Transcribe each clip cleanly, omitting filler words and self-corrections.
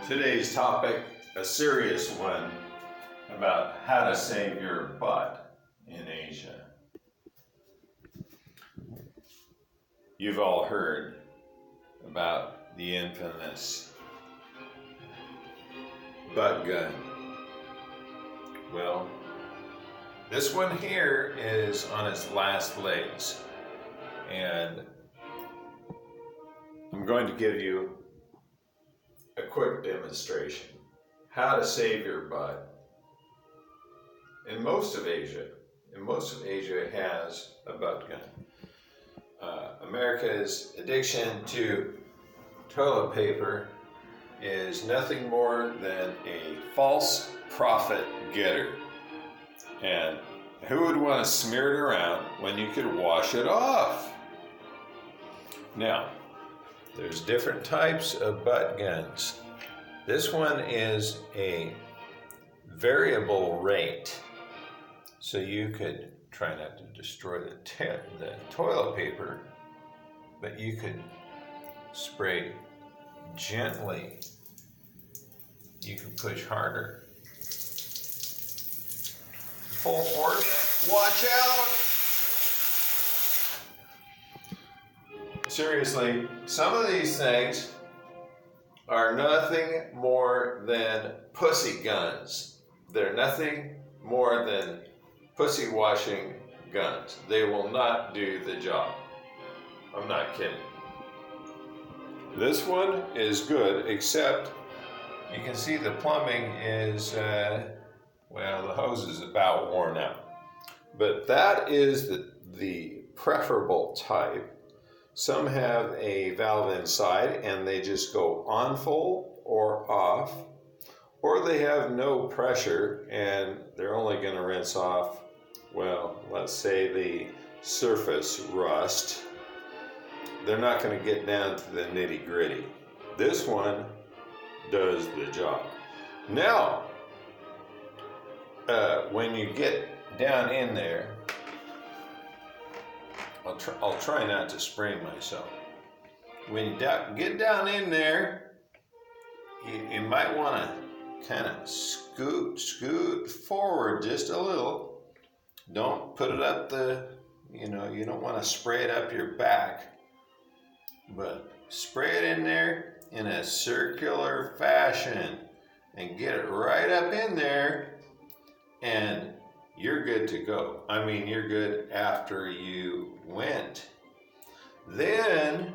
Today's topic, a serious one, about how to save your butt in Asia. You've all heard about the infamous butt gun. Well, this one here is on its last legs, and I'm going to give you a quick demonstration how to save your butt. In most of Asia has a butt gun. America's addiction to toilet paper is nothing more than a false profit getter. And who would want to smear it around when you could wash it off? Now, there's different types of butt guns. This one is a variable rate, so you could try not to destroy the toilet paper, but you could spray gently. You can push harder. Full force. Watch out! Seriously, some of these things are nothing more than pussy guns. They're nothing more than pussy washing guns. They will not do the job. I'm not kidding. This one is good, except you can see the plumbing is, well, the hose is about worn out. But that is the preferable type. Some have a valve inside and they just go on full or off, or they have no pressure and they're only going to rinse off, well, let's say the surface rust. They're not going to get down to the nitty gritty. This one does the job. Now, when you get down in there, I'll try not to spray myself. When you get down in there, you might want to kind of scoot forward just a little. Don't put it up you don't want to spray it up your back, but spray it in there in a circular fashion and get it right up in there, and you're good to go. I mean, you're good after you went. Then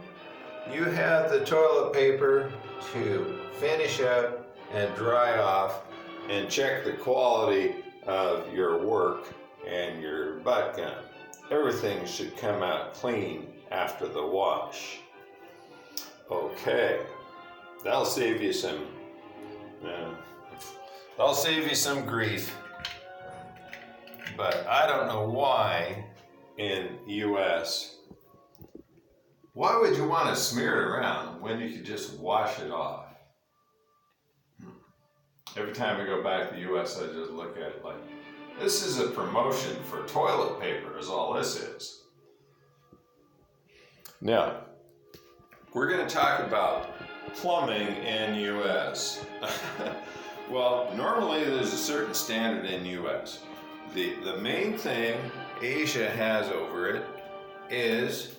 you have the toilet paper to finish up and dry off and check the quality of your work and your butt gun. Everything should come out clean after the wash. Okay, that'll save you some grief. But I don't know why in US, why would you want to smear it around when you could just wash it off? Every time I go back to the US, I just look at it like, this is a promotion for toilet paper is all this is. Now, we're going to talk about plumbing in US. Well, normally there's a certain standard in US. The main thing Asia has over it is,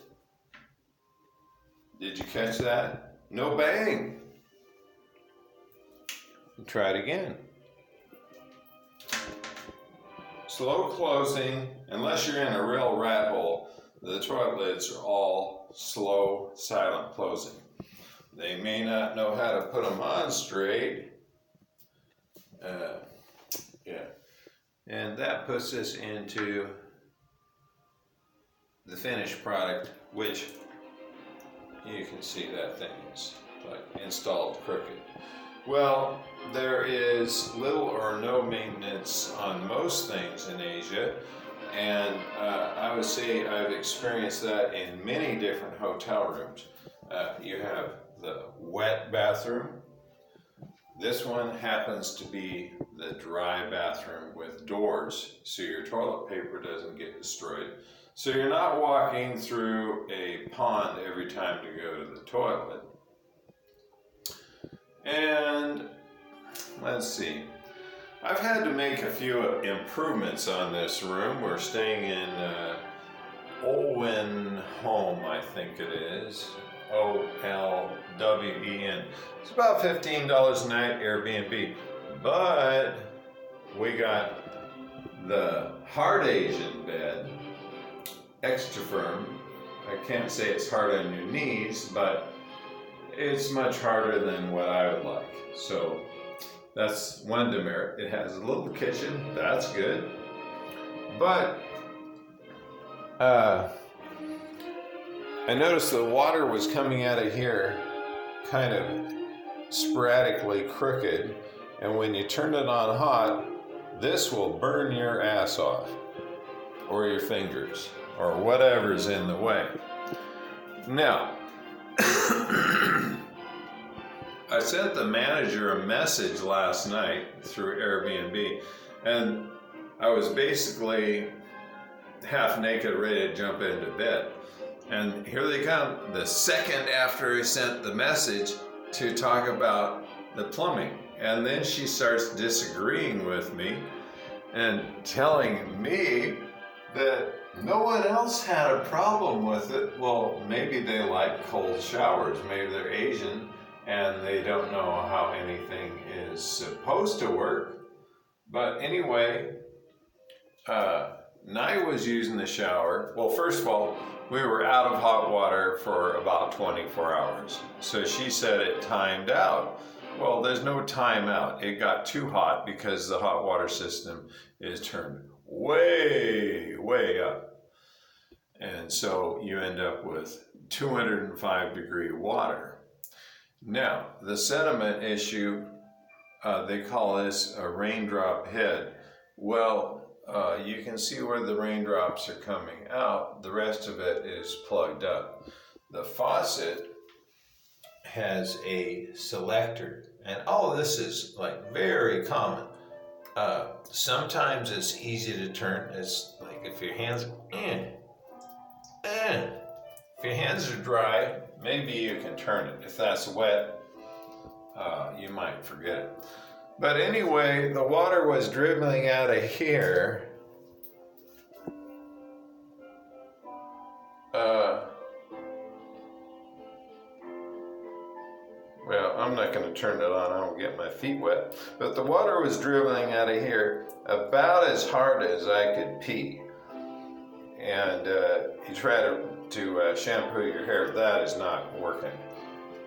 did you catch that? No bang. Try it again. Slow closing, unless you're in a real rat hole, the toilet lids are all slow, silent closing. They may not know how to put them on straight. And that puts us into the finished product, which you can see that thing is like installed crooked. Well, there is little or no maintenance on most things in Asia, and I would say I've experienced that in many different hotel rooms. You have the wet bathroom. This one happens to be the dry bathroom with doors, so your toilet paper doesn't get destroyed. So you're not walking through a pond every time to go to the toilet. And let's see. I've had to make a few improvements on this room. We're staying in Olwen Home, I think it is. Olwen. It's about $15 a night Airbnb. But we got the hard Asian bed, extra firm. I can't say it's hard on your knees, but it's much harder than what I would like. So that's one demerit. It has a little kitchen, that's good. But I noticed the water was coming out of here kind of sporadically crooked, and when you turn it on hot, this will burn your ass off, or your fingers, or whatever's in the way. Now, I sent the manager a message last night through Airbnb, and I was basically half naked, ready to jump into bed. And here they come, the second after I sent the message, to talk about the plumbing. And then she starts disagreeing with me and telling me that no one else had a problem with it. Well, maybe they like cold showers. Maybe they're Asian and they don't know how anything is supposed to work. But anyway, Nai was using the shower. Well, first of all, we were out of hot water for about 24 hours. So she said it timed out. Well, there's no timeout. It got too hot because the hot water system is turned way, way up. And so you end up with 205-degree water. Now, the sediment issue, they call this a raindrop head. Well, you can see where the raindrops are coming out. The rest of it is plugged up. The faucet has a selector, and all of this is like very common. Sometimes it's easy to turn. It's like if your hands, if your hands are dry, maybe you can turn it. If that's wet, you might forget it. But anyway, the water was dribbling out of here. Well, I'm not going to turn it on. I don't get my feet wet. But the water was dribbling out of here about as hard as I could pee. And you try to shampoo your hair. That is not working.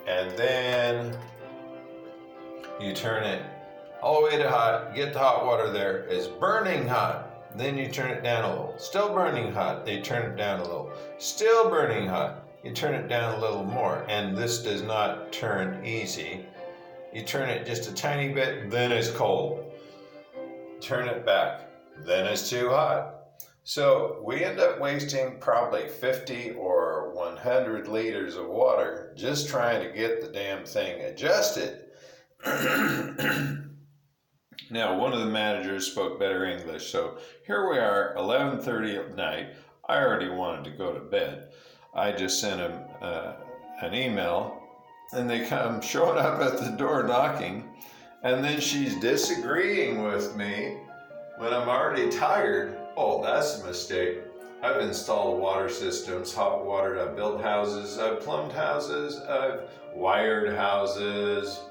And then you turn it all the way to hot, get the hot water there. It's burning hot. Then you turn it down a little. Still burning hot. They turn it down a little. Still burning hot. You turn it down a little more. And this does not turn easy. You turn it just a tiny bit, then it's cold. Turn it back, then it's too hot. So we end up wasting probably 50 or 100 liters of water just trying to get the damn thing adjusted. Now, one of the managers spoke better English, so here we are, 11:30 at night. I already wanted to go to bed. I just sent him an email, and they come showing up at the door knocking, and then she's disagreeing with me when I'm already tired. Oh, that's a mistake. I've installed water systems, hot water. I've built houses, I've plumbed houses, I've wired houses.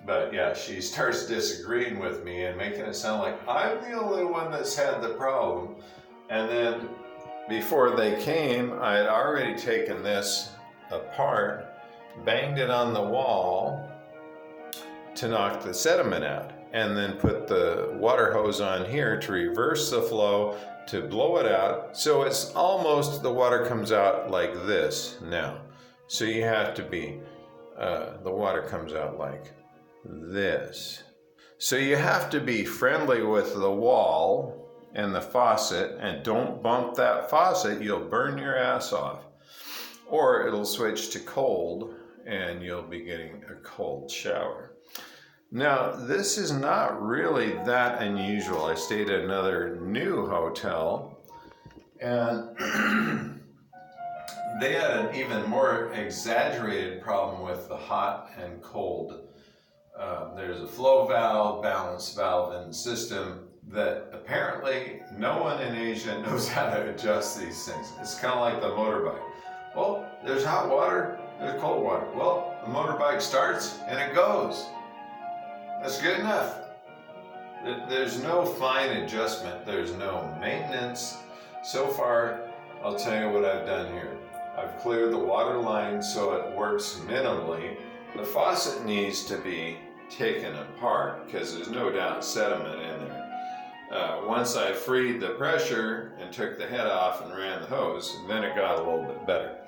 But yeah, she starts disagreeing with me and making it sound like I'm the only one that's had the problem. And then before they came, I had already taken this apart, banged it on the wall to knock the sediment out, and then put the water hose on here to reverse the flow, to blow it out. So it's almost, the water comes out like this now. So you have to be, the water comes out like this. So you have to be friendly with the wall and the faucet, and don't bump that faucet, you'll burn your ass off. Or it'll switch to cold and you'll be getting a cold shower. Now, this is not really that unusual. I stayed at another new hotel, and they had an even more exaggerated problem with the hot and cold. There's a flow valve, balance valve in the system that apparently no one in Asia knows how to adjust these things. It's kind of like the motorbike. Well, there's hot water, there's cold water. Well, the motorbike starts and it goes. That's good enough. There's no fine adjustment. There's no maintenance. So far, I'll tell you what I've done here. I've cleared the water line so it works minimally. The faucet needs to be taken apart because there's no doubt sediment in there. Once I freed the pressure and took the head off and ran the hose, then it got a little bit better.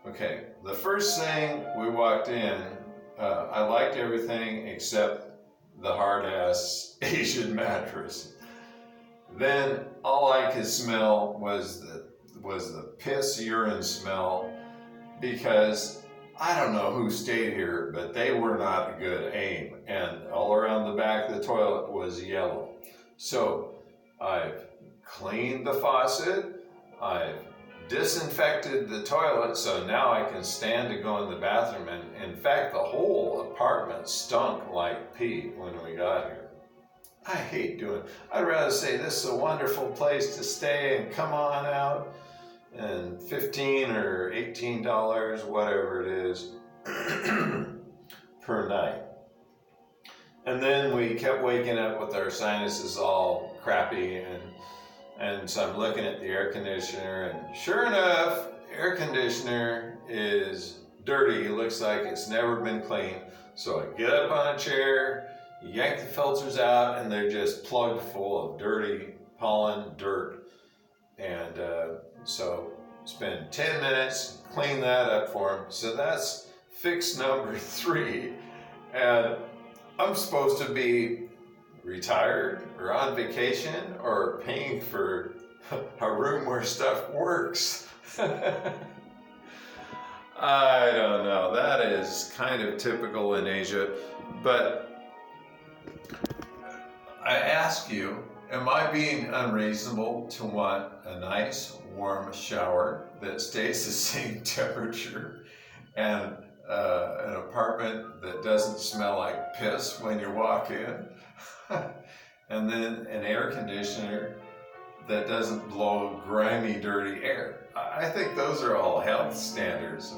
Okay, the first thing we walked in, I liked everything except the hard-ass Asian mattress. Then all I could smell was the piss urine smell, because I don't know who stayed here, but they were not a good aim, and all around the back of the toilet was yellow. So I've cleaned the faucet, I've disinfected the toilet, so now I can stand to go in the bathroom, and in fact the whole apartment stunk like pee when we got here. I hate doing it. I'd rather say this is a wonderful place to stay and come on out, and $15 or $18, whatever it is, per night. And then we kept waking up with our sinuses all crappy, and so I'm looking at the air conditioner, and sure enough, air conditioner is dirty. It looks like it's never been cleaned. So I get up on a chair, yank the filters out, and they're just plugged full of dirty pollen, dirt. And so spend 10 minutes, clean that up for them. So that's fix number 3. And I'm supposed to be retired or on vacation or paying for a room where stuff works. I don't know. That is kind of typical in Asia. But I ask you, am I being unreasonable to want a nice warm shower that stays the same temperature, and an apartment that doesn't smell like piss when you walk in, and then an air conditioner that doesn't blow grimy, dirty air? I think those are all health standards.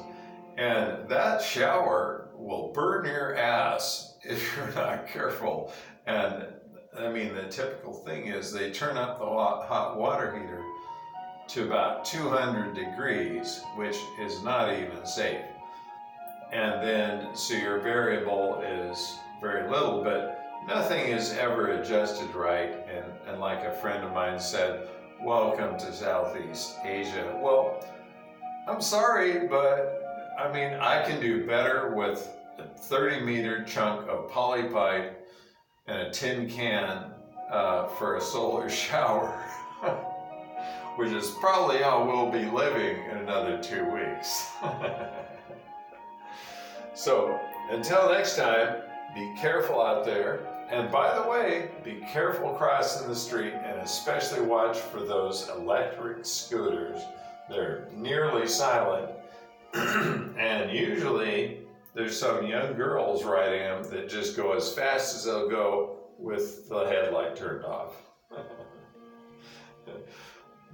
And that shower will burn your ass if you're not careful. And I mean, the typical thing is they turn up the hot water heater to about 200 degrees, which is not even safe. And then, so your variable is very little, but nothing is ever adjusted right. And like a friend of mine said, welcome to Southeast Asia. Well, I'm sorry, but I mean, I can do better with a 30-meter chunk of poly pipe and a tin can for a solar shower, which is probably how we'll be living in another 2 weeks. So until next time, be careful out there. And by the way, be careful crossing the street, and especially watch for those electric scooters. They're nearly silent. And usually there's some young girls riding them that just go as fast as they'll go with the headlight turned off.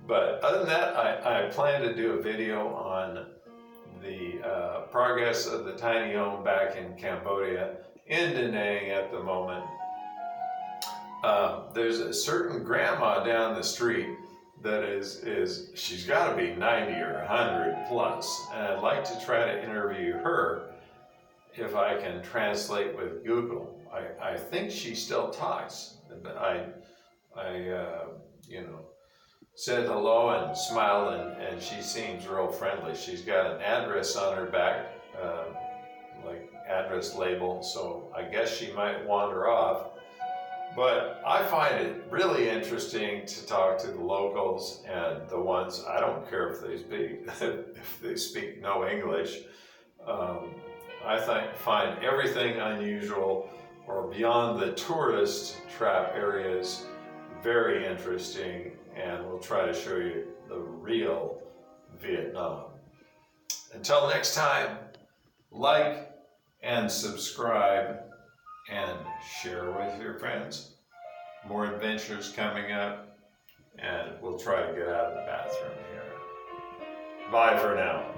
But other than that, I plan to do a video on the progress of the tiny home back in Cambodia, in Danang at the moment. There's a certain grandma down the street that she's got to be 90 or 100 plus, and I'd like to try to interview her if I can translate with Google. I think she still talks, but I said hello and smiled, and she seems real friendly. She's got an address on her back, like address label, so I guess she might wander off. But I find it really interesting to talk to the locals, and the ones, I don't care if they speak no English. I find everything unusual or beyond the tourist trap areas very interesting, and we'll try to show you the real Vietnam. Until next time, like and subscribe and share with your friends. More adventures coming up, and we'll try to get out of the bathroom here. Bye for now.